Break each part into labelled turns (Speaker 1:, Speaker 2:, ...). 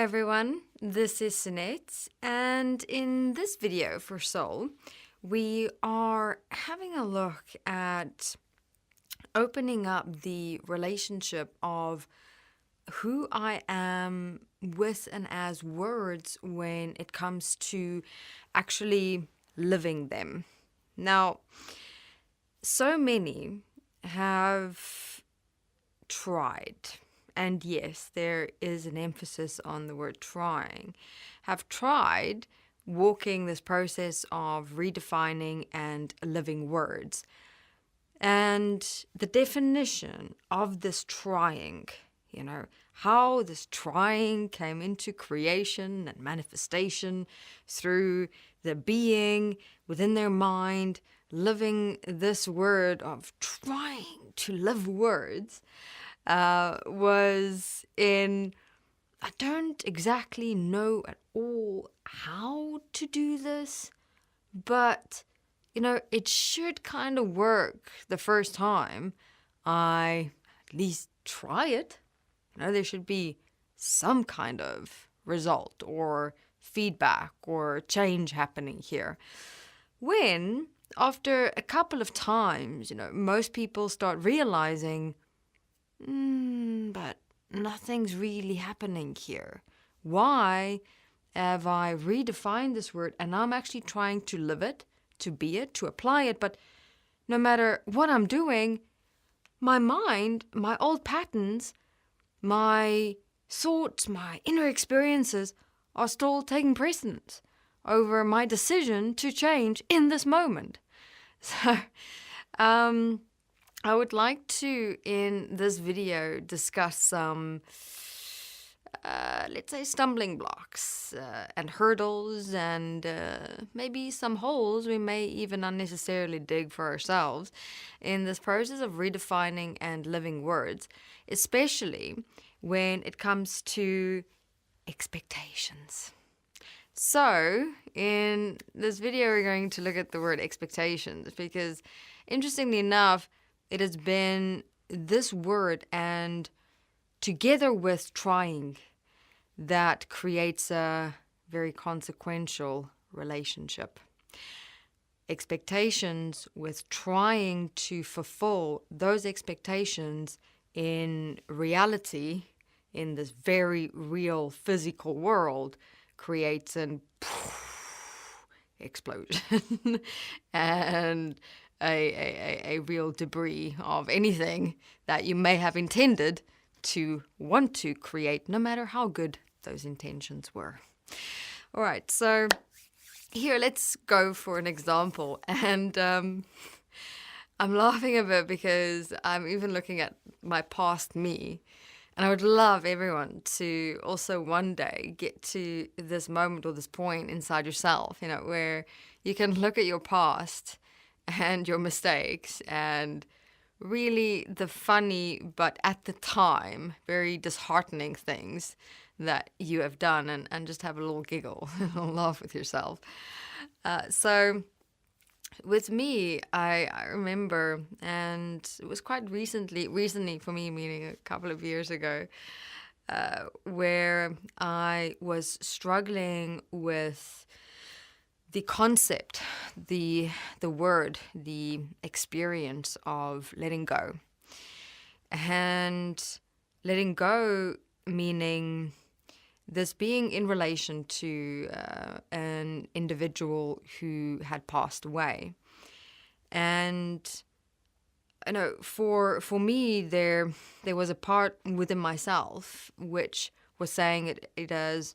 Speaker 1: Hi everyone, this is Sunette, and in this video for Soul, we are having a look at opening up the relationship of who I am with and as words when it comes to actually living them. Now, so many have tried, and yes, there is an emphasis on the word trying, have tried walking this process of redefining and living words. And the definition of this trying, how this trying came into creation and manifestation through the being within their mind, living this word of trying to live words, was in, I don't exactly know at all how to do this, but, it should kind of work the first time I at least try it. There should be some kind of result or feedback or change happening here. When, after a couple of times, most people start realizing, but nothing's really happening here. Why have I redefined this word and I'm actually trying to live it, to be it, to apply it, but no matter what I'm doing, my mind, my old patterns, my thoughts, my inner experiences are still taking precedence over my decision to change in this moment. So, I would like to, in this video, discuss some, let's say, stumbling blocks and hurdles and maybe some holes we may even unnecessarily dig for ourselves in this process of redefining and living words, especially when it comes to expectations. So, in this video, we're going to look at the word expectations because, interestingly enough, it has been this word and together with trying that creates a very consequential relationship. Expectations with trying to fulfill those expectations in reality, in this very real physical world, creates an explosion and a real debris of anything that you may have intended to want to create, no matter how good those intentions were. All right, so here, let's go for an example. And I'm laughing a bit because I'm even looking at my past me. And I would love everyone to also one day get to this moment or this point inside yourself, where you can look at your past and your mistakes and really the funny, but at the time, very disheartening things that you have done and just have a little giggle, a little laugh with yourself. So with me, I remember, and it was quite recently for me, meaning a couple of years ago, where I was struggling with the concept, the word, the experience of letting go. And letting go meaning this being in relation to an individual who had passed away. And for me, there was a part within myself which was saying it has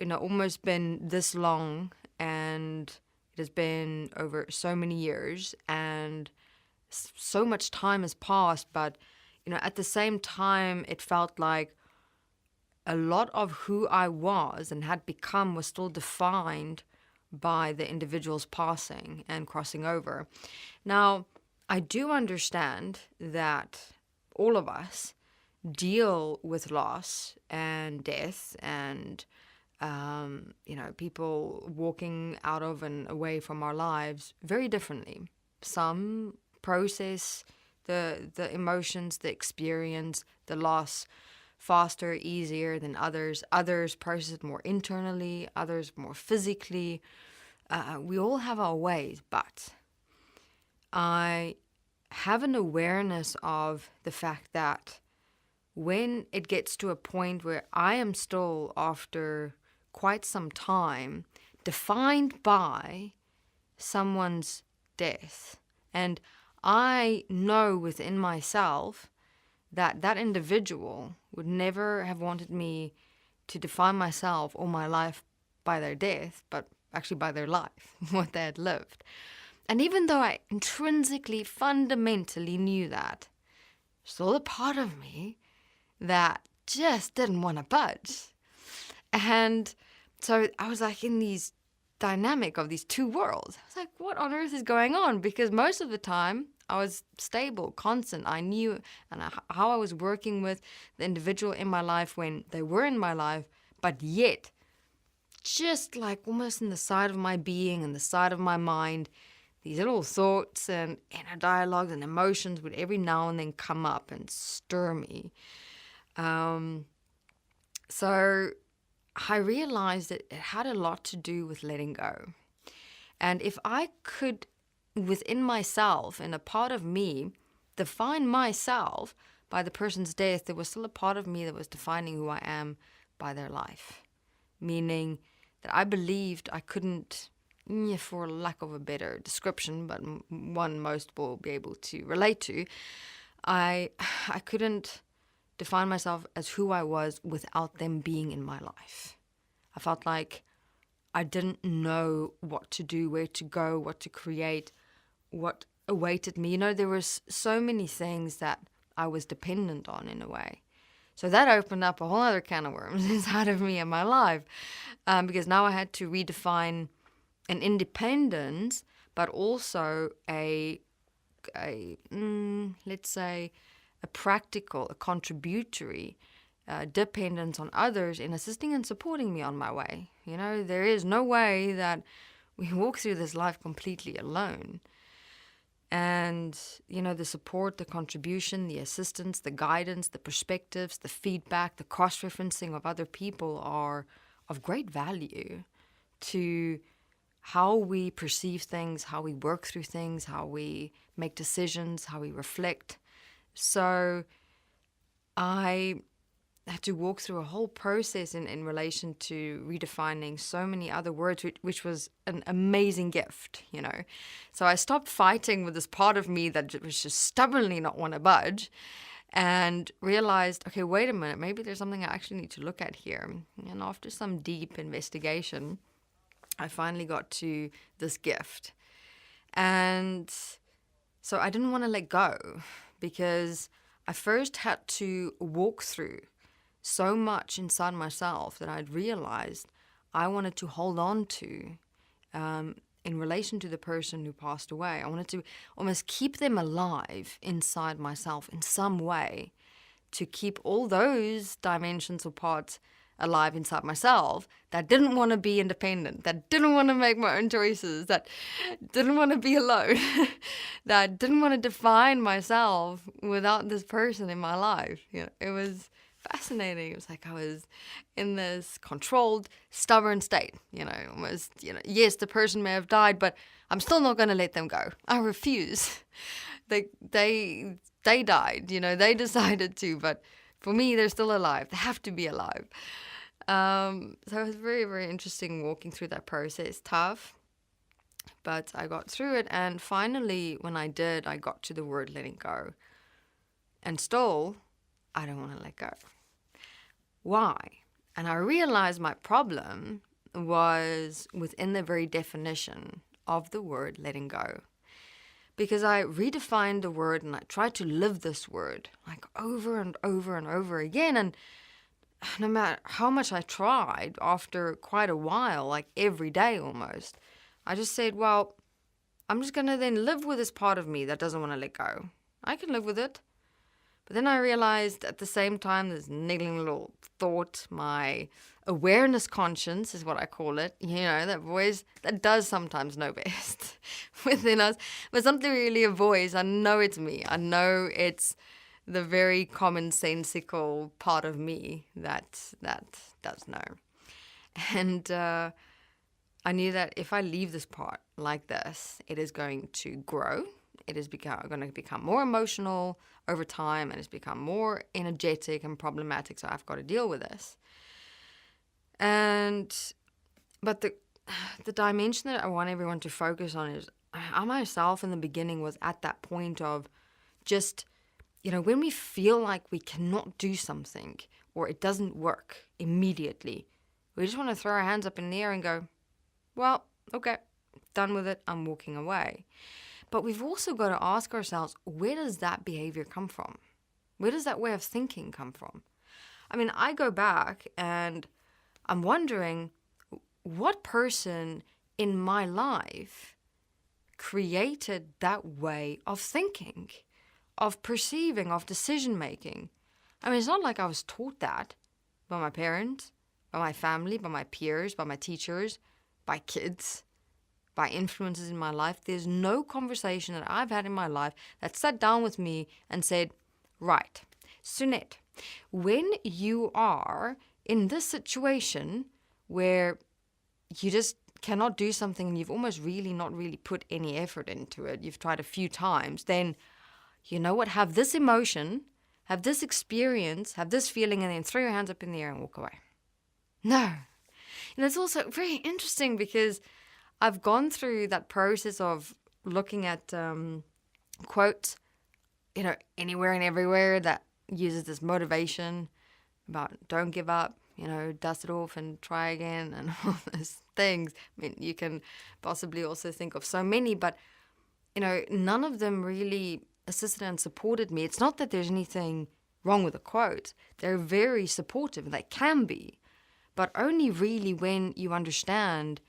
Speaker 1: almost been this long, and it has been over so many years, and so much time has passed, but at the same time it felt like a lot of who I was and had become was still defined by the individual's passing and crossing over. Now, I do understand that all of us deal with loss and death and people walking out of and away from our lives very differently. Some process the emotions, the experience, the loss faster, easier than others. Others process it more internally, others more physically. We all have our ways, but I have an awareness of the fact that when it gets to a point where I am still, after quite some time, defined by someone's death, and I know within myself that that individual would never have wanted me to define myself or my life by their death, but actually by their life, what they had lived. And even though I intrinsically, fundamentally knew that, still a part of me that just didn't want to budge. And so I was like in these dynamic of these two worlds. I was like, what on earth is going on? Because most of the time I was stable, constant. I knew how I was working with the individual in my life when they were in my life, but yet just like almost in the side of my being and the side of my mind, these little thoughts and inner dialogues and emotions would every now and then come up and stir me. So I realized that it had a lot to do with letting go. And if I could, within myself and a part of me, define myself by the person's death, there was still a part of me that was defining who I am by their life. Meaning that I believed I couldn't, for lack of a better description, but one most will be able to relate to, I couldn't define myself as who I was without them being in my life. I felt like I didn't know what to do, where to go, what to create, what awaited me. There was so many things that I was dependent on in a way. So that opened up a whole other can of worms inside of me and my life, because now I had to redefine an independence, but also let's say, a practical, a contributory dependence on others in assisting and supporting me on my way. There is no way that we walk through this life completely alone. And, the support, the contribution, the assistance, the guidance, the perspectives, the feedback, the cross-referencing of other people are of great value to how we perceive things, how we work through things, how we make decisions, how we reflect. So I had to walk through a whole process in relation to redefining so many other words, which was an amazing gift, So I stopped fighting with this part of me that was just stubbornly not want to budge, and realized, okay, wait a minute, maybe there's something I actually need to look at here. And after some deep investigation, I finally got to this gift. And so I didn't want to let go, because I first had to walk through so much inside myself that I'd realized I wanted to hold on to in relation to the person who passed away. I wanted to almost keep them alive inside myself in some way, to keep all those dimensions or parts alive inside myself that didn't want to be independent, that didn't want to make my own choices, that didn't want to be alone, that didn't want to define myself without this person in my life. It was fascinating. It was like I was in this controlled, stubborn state, almost, yes, the person may have died, but I'm still not going to let them go. I refuse. They died, they decided to, but for me, they're still alive. They have to be alive. So it was very, very interesting walking through that process. Tough, but I got through it. And finally, when I did, I got to the word letting go. And still, I don't want to let go. Why? And I realized my problem was within the very definition of the word letting go. Because I redefined the word and I tried to live this word like over and over and over again. And no matter how much I tried, after quite a while, like every day almost, I just said, well, I'm just going to then live with this part of me that doesn't want to let go. I can live with it. But then I realized at the same time, this niggling little thought, my awareness conscience is what I call it, that voice that does sometimes know best within us, but something really a voice. I know it's me. I know it's the very commonsensical part of me that does know. And I knew that if I leave this part like this, it is going to grow. It is going to become more emotional over time, and it's become more energetic and problematic. So I've got to deal with this. But the dimension that I want everyone to focus on is I myself in the beginning was at that point of just, when we feel like we cannot do something or it doesn't work immediately, we just want to throw our hands up in the air and go, well, okay, done with it, I'm walking away. But we've also got to ask ourselves, where does that behavior come from? Where does that way of thinking come from? I mean, I go back and I'm wondering what person in my life created that way of thinking, of perceiving, of decision making. I mean, it's not like I was taught that by my parents, by my family, by my peers, by my teachers, by kids, by influences in my life. There's no conversation that I've had in my life that sat down with me and said, right, Sunette, when you are in this situation where you just cannot do something and you've almost really not really put any effort into it, you've tried a few times, then you know what, have this emotion, have this experience, have this feeling, and then throw your hands up in the air and walk away. No. And it's also very interesting because I've gone through that process of looking at quotes, anywhere and everywhere that uses this motivation about don't give up, dust it off and try again and all those things. I mean, you can possibly also think of so many, but, none of them really assisted and supported me. It's not that there's anything wrong with the quote. They're very supportive. They can be, but only really when you understand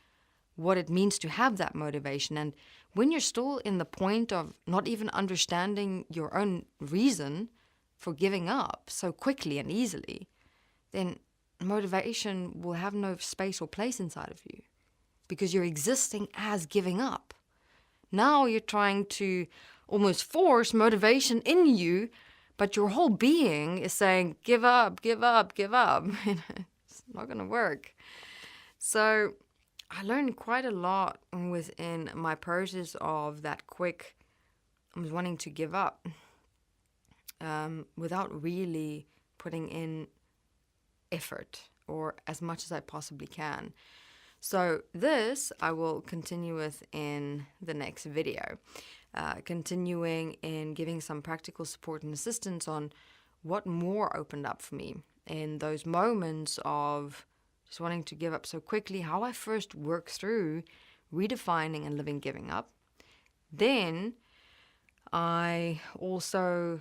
Speaker 1: what it means to have that motivation. And when you're still in the point of not even understanding your own reason for giving up so quickly and easily, then motivation will have no space or place inside of you because you're existing as giving up. Now you're trying to almost force motivation in you, but your whole being is saying, give up, give up, give up. It's not going to work. So I learned quite a lot within my process of that quick, I was wanting to give up without really putting in effort or as much as I possibly can. So this I will continue with in the next video, continuing in giving some practical support and assistance on what more opened up for me in those moments of just wanting to give up so quickly, how I first worked through redefining and living giving up. Then I also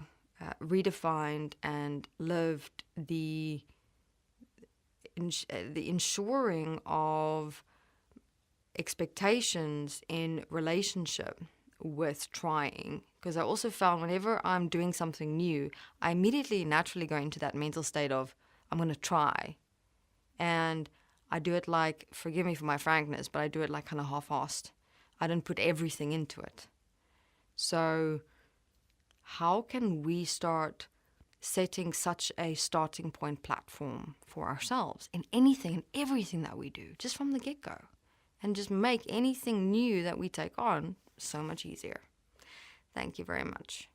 Speaker 1: redefined and lived the ensuring of expectations in relationship with trying, because I also found whenever I'm doing something new, I immediately naturally go into that mental state of I'm going to try. And I do it like, forgive me for my frankness, but I do it like kind of half-assed. I don't put everything into it. So how can we start setting such a starting point platform for ourselves in anything and everything that we do, just from the get-go, and just make anything new that we take on so much easier? Thank you very much.